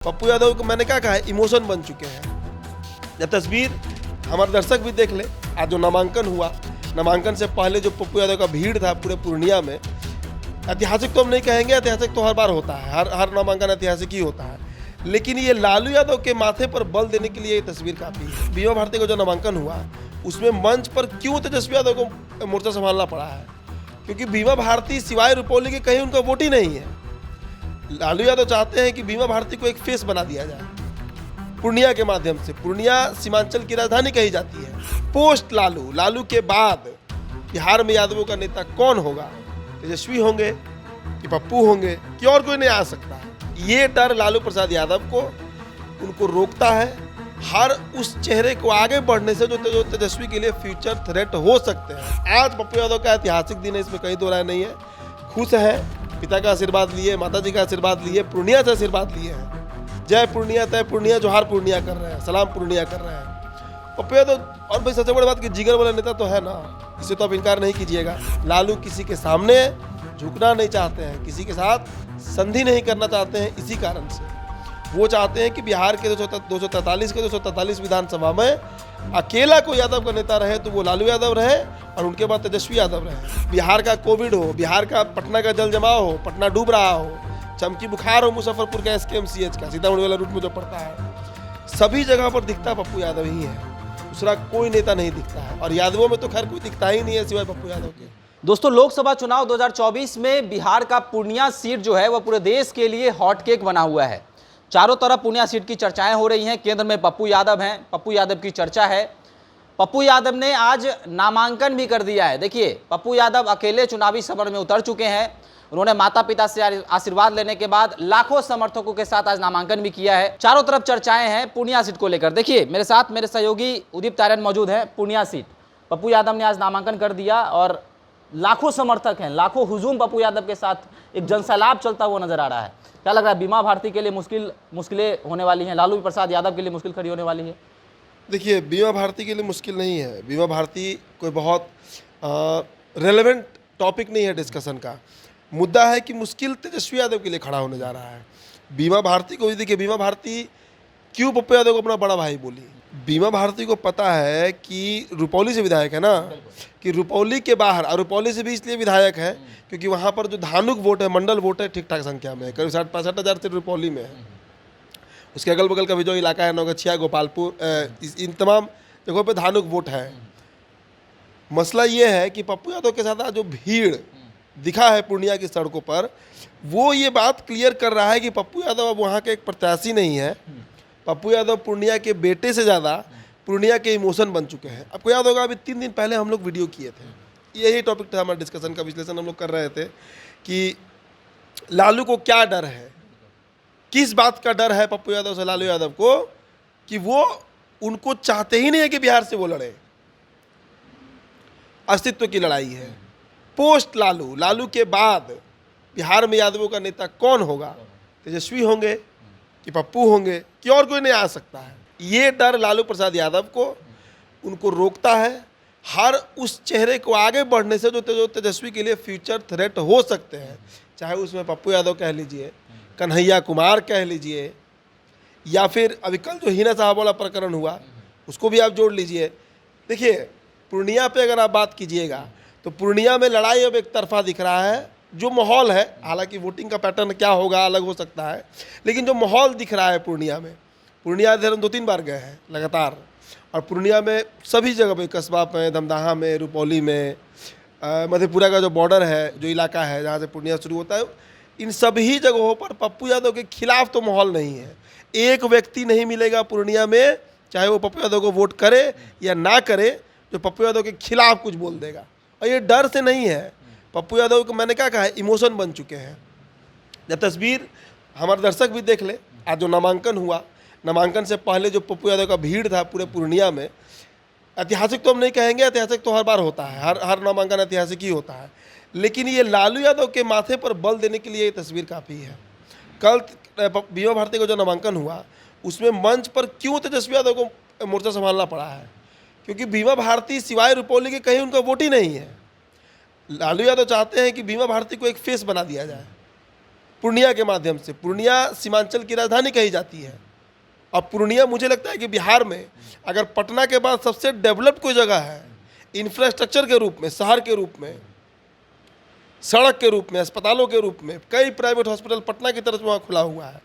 पप्पू यादव को मैंने क्या कहा है, इमोशन बन चुके हैं। यह तस्वीर हमारे दर्शक भी देख ले। आज जो नामांकन हुआ, नामांकन से पहले जो पप्पू यादव का भीड़ था पूरे पूर्णिया में, ऐतिहासिक तो हम नहीं कहेंगे, ऐतिहासिक तो हर बार होता है, हर नामांकन ऐतिहासिक ही होता है, लेकिन ये लालू यादव के माथे पर बल देने के लिए ये तस्वीर काफ़ी है। बीमा भारती का जो नामांकन हुआ उसमें मंच पर क्यों तेजस्वी यादव को मोर्चा संभालना पड़ा है, क्योंकि बीमा भारती सिवाय रुपौली के कहीं उनका वोट ही नहीं है। लालू यादव चाहते हैं कि बीमा भारती को एक फेस बना दिया जाए पूर्णिया के माध्यम से। पूर्णिया सीमांचल की राजधानी कही जाती है। पोस्ट लालू के बाद बिहार में यादवों का नेता कौन होगा? तेजस्वी होंगे कि पप्पू होंगे कि और कोई नहीं आ सकता? ये डर लालू प्रसाद यादव को उनको रोकता है हर उस चेहरे को आगे बढ़ने से जो तेजस्वी के लिए फ्यूचर थ्रेट हो सकते हैं। आज पप्पू यादव का ऐतिहासिक दिन है, इसमें कहीं दो राय नहीं है। खुश है, पिता का आशीर्वाद लिए, माता जी का आशीर्वाद लिए, पूर्णिया से आशीर्वाद लिए हैं। जय पूर्णिया, तय पूर्णिया, जोहार पूर्णिया कर रहे हैं, सलाम पूर्णिया कर रहे हैं पप्पू यादव। और भाई सबसे बड़ी बात कि जिगर वाला नेता तो है ना, इसे तो आप इनकार नहीं कीजिएगा। लालू किसी के सामने झुकना नहीं चाहते हैं, किसी के साथ संधि नहीं करना चाहते हैं। इसी कारण से वो चाहते हैं कि बिहार के 243 विधानसभा में अकेला कोई यादव का नेता रहे तो वो लालू यादव रहे और उनके बाद तेजस्वी यादव रहे। बिहार का कोविड हो, बिहार का पटना का जल जमाव हो, पटना डूब रहा हो, चमकी बुखार हो मुजफ्फरपुर का SKMCH का, सीतामढ़ी वाला रूट में जो पड़ता है, सभी जगह पर दिखता पप्पू यादव ही है, दूसरा कोई नेता नहीं दिखता है। और यादवों में तो खैर कोई दिखता ही नहीं है सिवाय पप्पू यादव के। दोस्तों, लोकसभा चुनाव 2024 में बिहार का पूर्णिया सीट जो है वह पूरे देश के लिए हॉट केक बना हुआ है। चारों तरफ पूर्णिया सीट की चर्चाएं हो रही हैं। केंद्र में पप्पू यादव हैं, पप्पू यादव की चर्चा है। पप्पू यादव ने आज नामांकन भी कर दिया है। देखिए, पप्पू यादव अकेले चुनावी समर में उतर चुके हैं। उन्होंने माता पिता से आशीर्वाद लेने के बाद लाखों समर्थकों के साथ आज नामांकन भी किया है। चारों तरफ चर्चाएं हैं पूर्णिया सीट को लेकर। देखिए, मेरे साथ मेरे सहयोगी उदीप तारन मौजूद हैं। पूर्णिया सीट पप्पू यादव ने आज नामांकन कर दिया और लाखों समर्थक हैं, लाखों हुजूम पप्पू यादव के साथ एक जनसैलाब चलता हुआ नजर आ रहा है। क्या लग रहा है, बीमा भारती के लिए मुश्किलें होने वाली हैं, लालू प्रसाद यादव के लिए मुश्किल खड़ी होने वाली है? देखिए, बीमा भारती के लिए मुश्किल नहीं है। बीमा भारती कोई बहुत रेलेवेंट टॉपिक नहीं है डिस्कशन का। मुद्दा है कि मुश्किल तेजस्वी यादव के लिए खड़ा होने जा रहा है। बीमा भारती को देखिए, बीमा भारती क्यों पप्पू यादव को अपना बड़ा भाई बोली? बीमा भारती को पता है कि रुपौली से विधायक है ना, कि रुपौली के बाहर, और रुपौली से भी इसलिए विधायक है क्योंकि वहाँ पर जो धानुक वोट है, मंडल वोट है, ठीक ठाक संख्या में है, करीब 60-65 हज़ार से रुपौली में है। उसके अगल बगल का भी जो इलाका है, नौगछिया, गोपालपुर, इन तमाम जगहों पे धानुक वोट है। मसला ये है कि पप्पू यादव के साथ जो भीड़ दिखा है पूर्णिया की सड़कों पर, वो ये बात क्लियर कर रहा है कि पप्पू यादव अब वहाँ के एक प्रत्याशी नहीं है। पप्पू यादव पूर्णिया के बेटे से ज़्यादा पूर्णिया के इमोशन बन चुके हैं। आपको याद होगा, अभी 3 दिन पहले हम लोग वीडियो किए थे, यही टॉपिक था हमारे डिस्कशन का, विश्लेषण हम लोग कर रहे थे कि लालू को क्या डर है, किस बात का डर है पप्पू यादव से लालू यादव को, कि वो उनको चाहते ही नहीं है कि बिहार से वो लड़े। अस्तित्व की लड़ाई है। पोस्ट लालू के बाद बिहार में यादवों का नेता कौन होगा? तेजस्वी होंगे कि पप्पू होंगे कि और कोई नहीं आ सकता है? ये डर लालू प्रसाद यादव को उनको रोकता है हर उस चेहरे को आगे बढ़ने से जो तेजस्वी के लिए फ्यूचर थ्रेट हो सकते हैं। चाहे उसमें पप्पू यादव कह लीजिए, कन्हैया कुमार कह लीजिए, या फिर अभी कल जो हिना साहब वाला प्रकरण हुआ उसको भी आप जोड़ लीजिए। देखिए, पूर्णिया पे अगर आप बात कीजिएगा तो पूर्णिया में लड़ाई अब एक तरफा दिख रहा है। जो माहौल है, हालांकि वोटिंग का पैटर्न क्या होगा अलग हो सकता है, लेकिन जो माहौल दिख रहा है पूर्णिया में, पूर्णिया इधर हम 2-3 बार गए हैं लगातार, और पूर्णिया में सभी जगह पे, कस्बा में, धमदाहा में, रुपौली में, मधेपुरा का जो बॉर्डर है, जो इलाका है जहाँ से पूर्णिया शुरू होता है, इन सभी जगहों पर पप्पू यादव के खिलाफ तो माहौल नहीं है। एक व्यक्ति नहीं मिलेगा पूर्णिया में, चाहे वो पप्पू यादव को वोट करे या ना करे, जो पप्पू यादव के खिलाफ कुछ बोल देगा। और ये डर से नहीं है। पप्पू यादव को मैंने क्या कहा है, इमोशन बन चुके हैं। यह तस्वीर हमारे दर्शक भी देख ले। आज जो नामांकन हुआ, नामांकन से पहले जो पप्पू यादव का भीड़ था पूरे पूर्णिया में, ऐतिहासिक तो हम नहीं कहेंगे, ऐतिहासिक तो हर बार होता है, हर नामांकन ऐतिहासिक ही होता है, लेकिन ये लालू यादव के माथे पर बल देने के लिए ये तस्वीर काफ़ी है। कल बीमा भारती का जो नामांकन हुआ उसमें मंच पर क्यों तेजस्वी यादव को मोर्चा संभालना पड़ा है, क्योंकि बीमा भारती सिवाय रुपौली के कहीं उनका वोट ही नहीं है। लालू यादव चाहते हैं कि बीमा भारती को एक फेस बना दिया जाए पूर्णिया के माध्यम से। पूर्णिया सीमांचल की राजधानी कही जाती है। अब पूर्णिया मुझे लगता है कि बिहार में अगर पटना के बाद सबसे डेवलप्ड कोई जगह है इंफ्रास्ट्रक्चर के रूप में, शहर के रूप में, सड़क के रूप में, अस्पतालों के रूप में, कई प्राइवेट हॉस्पिटल पटना की तरफ वहाँ खुला हुआ है,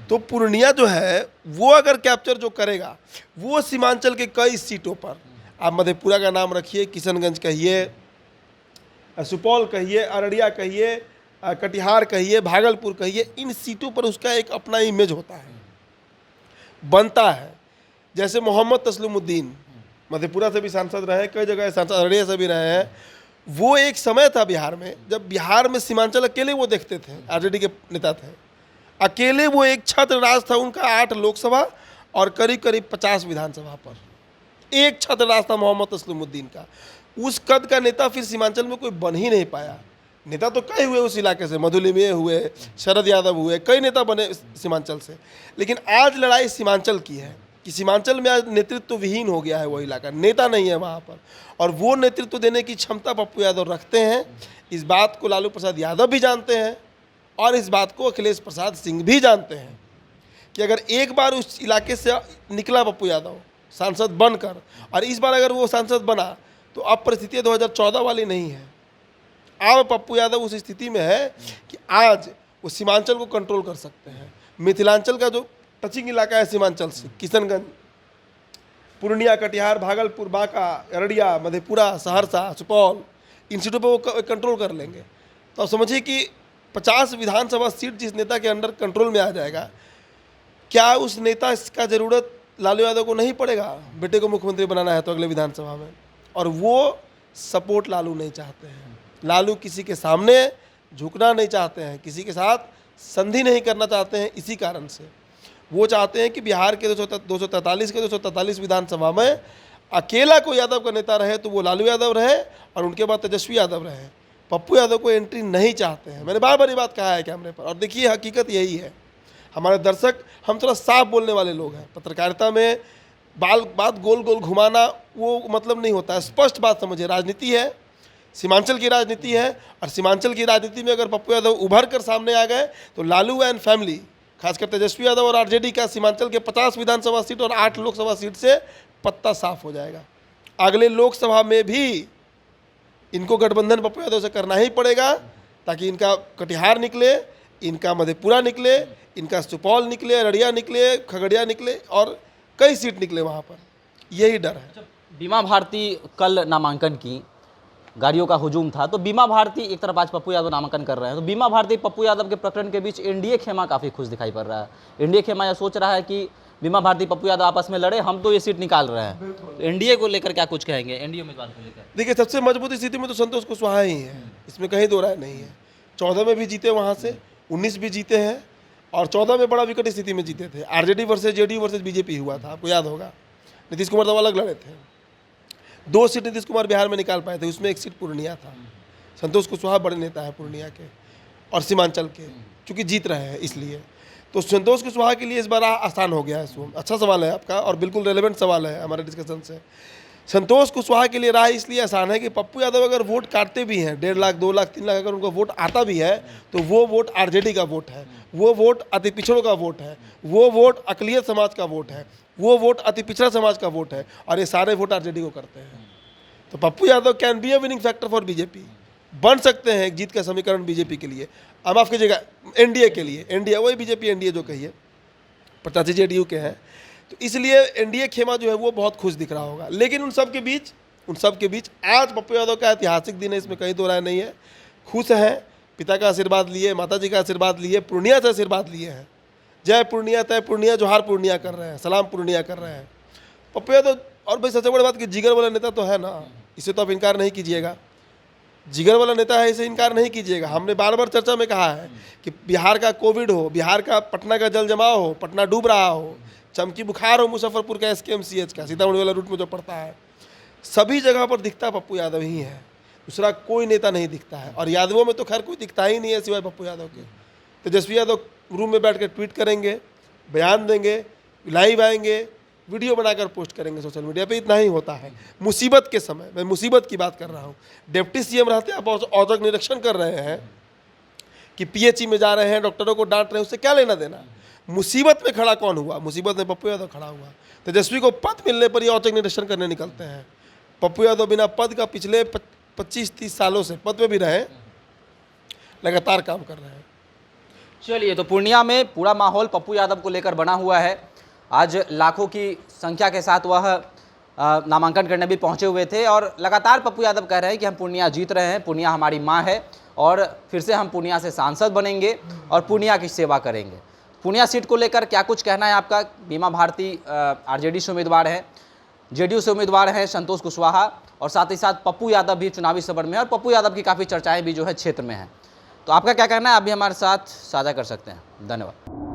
तो पूर्णिया जो है वो अगर कैप्चर जो करेगा वो सीमांचल के कई सीटों पर, आप मधेपुरा का नाम रखिए, किशनगंज कहिए, सुपौल कहिए, अररिया कहिए, कटिहार कहिए, भागलपुर कहिए, इन सीटों पर उसका एक अपना इमेज होता है, बनता है। जैसे मोहम्मद तस्लीमुद्दीन मधेपुरा से भी सांसद रहे, कई जगह सांसद अररिया से भी रहे हैं। वो एक समय था बिहार में जब बिहार में सीमांचल अकेले वो देखते थे, आरजेडी के नेता थे, अकेले वो एक छत्र राज था उनका 8 लोकसभा और करीब करीब 50 विधानसभा पर, एक छत्र राज था मोहम्मद तस्लीमुद्दीन का। उस कद का नेता फिर सीमांचल में कोई बन ही नहीं पाया। नेता तो कई हुए उस इलाके से, मधुलिमये हुए, शरद यादव हुए, कई नेता बने सीमांचल से, लेकिन आज लड़ाई सीमांचल की है कि सीमांचल में आज नेतृत्व विहीन हो गया है वो इलाका, नेता नहीं है वहाँ पर, और वो नेतृत्व देने की क्षमता पप्पू यादव रखते हैं। इस बात को लालू प्रसाद यादव भी जानते हैं और इस बात को अखिलेश प्रसाद सिंह भी जानते हैं कि अगर एक बार उस इलाके से निकला पप्पू यादव सांसद बनकर, और इस बार अगर वो सांसद बना, तो अब परिस्थिति 2014 वाली नहीं है। अब पप्पू यादव उस स्थिति में है कि आज वो सीमांचल को कंट्रोल कर सकते हैं। मिथिलांचल का जो टचिंग इलाका है सीमांचल से, किशनगंज, पूर्णिया, कटिहार, भागलपुर, बांका, अररिया, मधेपुरा, सहरसा, सुपौल, इन सीटों पर वो कंट्रोल कर लेंगे। तो आप समझिए कि 50 विधानसभा सीट जिस नेता के अंडर कंट्रोल में आ जाएगा, क्या उस नेता का ज़रूरत लालू यादव को नहीं पड़ेगा? बेटे को मुख्यमंत्री बनाना है तो अगले विधानसभा में, और वो सपोर्ट लालू नहीं चाहते हैं। लालू किसी के सामने झुकना नहीं चाहते हैं, किसी के साथ संधि नहीं करना चाहते हैं। इसी कारण से वो चाहते हैं कि बिहार के 243 विधानसभा में अकेला कोई यादव का नेता रहे तो वो लालू यादव रहे, और उनके बाद तेजस्वी यादव रहे। पप्पू यादव को एंट्री नहीं चाहते हैं। मैंने बार बार ये बात कहा है कैमरे पर, और देखिए हकीकत यही है। हमारे दर्शक, हम थोड़ा साफ बोलने वाले लोग हैं। पत्रकारिता में बात गोल गोल घुमाना वो मतलब नहीं होता है। स्पष्ट बात समझिए, राजनीति है, सीमांचल की राजनीति है, और सीमांचल की राजनीति में अगर पप्पू यादव उभर कर सामने आ गए तो लालू एंड फैमिली, खासकर तेजस्वी यादव और आरजेडी का सीमांचल के 50 विधानसभा सीट और 8 लोकसभा सीट से पत्ता साफ हो जाएगा। अगले लोकसभा में भी इनको गठबंधन पप्पू यादव से करना ही पड़ेगा, ताकि इनका कटिहार निकले, इनका मधेपुरा निकले, इनका सुपौल निकले, अररिया निकले, खगड़िया निकले, और कई सीट निकले वहाँ पर। यही डर है। बीमा भारती कल नामांकन की, गाड़ियों का हुजूम था, तो बीमा भारती एक तरफ आज पप्पू यादव नामांकन कर रहे हैं, तो बीमा भारती पप्पू यादव के प्रकरण के बीच एनडीए खेमा काफ़ी खुश दिखाई पड़ रहा है। एनडीए खेमा यह सोच रहा है कि बीमा भारती पप्पू यादव आपस में लड़े, हम तो ये सीट निकाल रहे हैं। तो एनडीए को लेकर क्या कुछ कहेंगे, एनडीए उम्मीदवार को लेकर? देखिए, सबसे मजबूत स्थिति में तो संतोष कुशवाहा ही है, इसमें कहीं दो राय नहीं है। 14 में भी जीते, वहाँ से 19 भी जीते हैं, और 14 में बड़ा विकट स्थिति में जीते थे। RJD versus JDU versus BJP हुआ था, आपको याद होगा। नीतीश कुमार तो अलग लड़े थे। 2 सीट नीतीश कुमार बिहार में निकाल पाए थे, उसमें 1 सीट पूर्णिया था। संतोष कुशवाहा बड़े नेता है पूर्णिया के और सीमांचल के, क्योंकि जीत रहे हैं इसलिए। तो संतोष कुशवाहा के लिए इस बार आसान हो गया है। अच्छा सवाल है आपका, और बिल्कुल रेलेवेंट सवाल है हमारे डिस्कशन से। संतोष कुशवाहा के लिए राह इसलिए आसान है कि पप्पू यादव अगर वोट काटते भी हैं, 1.5 लाख, 2 लाख, 3 लाख अगर उनको वोट आता भी है, तो वो वोट आरजेडी का वोट है, वो वोट अति पिछड़ों का वोट है, वो वोट अकलियत समाज का वोट है, वो वोट अति पिछड़ा समाज का वोट है, और ये सारे वोट आरजेडी को करते हैं। तो Pappu Yadav can be A winning factor for BJP, बन सकते हैं एक जीत का समीकरण बीजेपी के लिए, अब माफ कीजिएगा एनडीए के लिए। एनडीए वही बीजेपी एनडीए जो कहिए, 85 जेडीयू के हैं, तो इसलिए एनडीए खेमा जो है वो बहुत खुश दिख रहा होगा। लेकिन उन सब के बीच आज पप्पू यादव का ऐतिहासिक दिन है, इसमें कहीं दो राय नहीं है। खुश हैं, पिता का आशीर्वाद लिए, माता जी का आशीर्वाद लिए, पूर्णिया से आशीर्वाद लिए हैं। जय पूर्णिया, तय पूर्णिया, जोहार पूर्णिया कर रहे हैं, सलाम पूर्णिया कर रहे हैं पप्पू यादव। और भाई सबसे बड़ी बात कि जिगर वाला नेता तो है ना, इसे तो आप इनकार नहीं कीजिएगा। जिगर वाला नेता है, इसे इनकार नहीं कीजिएगा। हमने बार बार चर्चा में कहा है कि बिहार का कोविड हो, बिहार का पटना का जल जमाव हो, पटना डूब रहा हो, चमकी बुखार हो मुजफ्फरपुर का SKMCH का, सीतामढ़ी वाला रूट में जो पड़ता है, सभी जगह पर दिखता पप्पू यादव ही है, दूसरा कोई नेता नहीं दिखता है। और यादवों में तो खैर कोई दिखता ही नहीं है सिवाय पप्पू यादव के। तेजस्वी यादव रूम में बैठ कर ट्वीट करेंगे, बयान देंगे, लाइव आएंगे, वीडियो बनाकर पोस्ट करेंगे सोशल मीडिया पे, इतना ही होता है। मुसीबत के समय, मैं मुसीबत की बात कर रहा हूँ, डिप्टी CM रहते आप औचक निरीक्षण कर रहे हैं कि पीएचई में जा रहे हैं, डॉक्टरों को डांट रहे हैं, उससे क्या लेना देना। मुसीबत में खड़ा कौन हुआ? मुसीबत में पप्पू यादव खड़ा हुआ। तेजस्वी को पद मिलने पर ये ऑर्गेनाइजेशन करने निकलते हैं। पप्पू यादव बिना पद का पिछले 25-30 सालों से पद पे भी रहे, लगातार काम कर रहे हैं। चलिए, तो पूर्णिया में पूरा माहौल पप्पू यादव को लेकर बना हुआ है। आज लाखों की संख्या के साथ वह नामांकन करने भी पहुंचे हुए थे और लगातार पप्पू यादव कह रहे हैं कि हम पूर्णिया जीत रहे हैं, पूर्णिया हमारी माँ है और फिर से हम पूर्णिया से सांसद बनेंगे और पूर्णिया की सेवा करेंगे। पूर्णिया सीट को लेकर क्या कुछ कहना है आपका? बीमा भारती आरजेडी से उम्मीदवार हैं, जेडीयू से उम्मीदवार हैं संतोष कुशवाहा, और साथ ही साथ पप्पू यादव भी चुनावी सफर में है और पप्पू यादव की काफ़ी चर्चाएं भी जो है क्षेत्र में हैं। तो आपका क्या कहना है? आप भी हमारे साथ साझा कर सकते हैं। धन्यवाद।